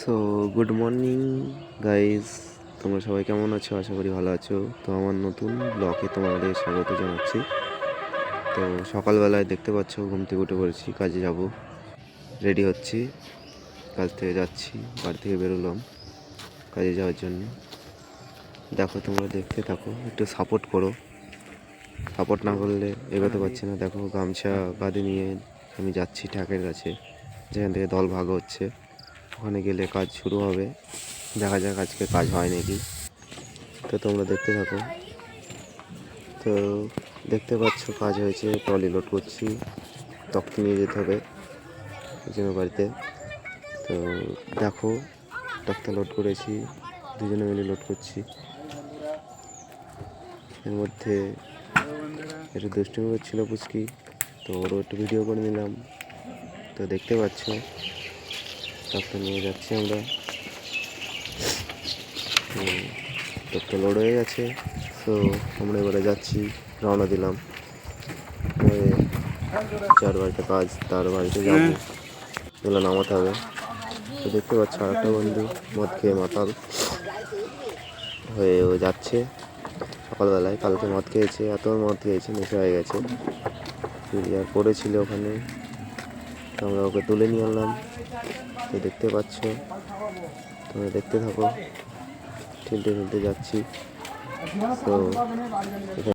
So good morning guys, তোমরা সবাই কেমন আছো? আশা করি ভালো আছো। তো আমার নতুন ব্লগে তোমাদের স্বাগত জানাচ্ছি। তো সকালবেলায় দেখতে পাচ্ছ ঘুম থেকে উঠে পড়েছি, কাজে যাব, রেডি হচ্ছি, কাজ থেকে যাচ্ছি, বাড়ি থেকে বেরোলাম কাজে যাওয়ার জন্য। দেখো, তোমরা দেখতে থাকো, একটু সাপোর্ট করো, সাপোর্ট না করলে এগোতে পারছি না। দেখো, গামছা কাঁধে নিয়ে আমি যাচ্ছি ট্যাকের কাছে, যেখান থেকে দল ভাগ হচ্ছে। ওখানে গেলে কাজ শুরু হবে, দেখা যাক আজকে কাজ হয় নাকি। তো তোমরা দেখতে থাকো। তো দেখতে পাচ্ছ কাজ হয়েছে, ট্রলি লোড করছি, তক্তি নিয়ে যেতে হবে দুজনের বাড়িতে। তো দেখো, তক্তা লোড করেছি, দুজনে মিলে লোড করছি। এর মধ্যে একটু দুষ্টুমি করছিল পুচকি, তো ওরও একটু ভিডিও করে নিলাম। তো দেখতে পাচ্ছ তক্তা নিয়ে যাচ্ছি আমরা। তক্তা লোড হয়ে গেছে। তো আমরা এবারে যাচ্ছি, রওনা দিলাম। যার বাড়িতে কাজ তার বাড়িতে যাবো, এগুলো নামাতে হবে। তো দেখতে পাচ্ছ আরেকটা বন্ধু মদ খেয়ে মাতাল হয়ে ও যাচ্ছে সকালবেলায়। কালকে মদ খেয়েছে, এত মদ খেয়েছে নেশা হয়ে গেছে, আর পড়েছিল ওখানে। তো আমরা ওকে তুলে নিয়ে আনলাম। তো দেখতে পাচ্ছ, তোমরা দেখতে থাকো, ঠেলতে ঠেলতে যাচ্ছি। তো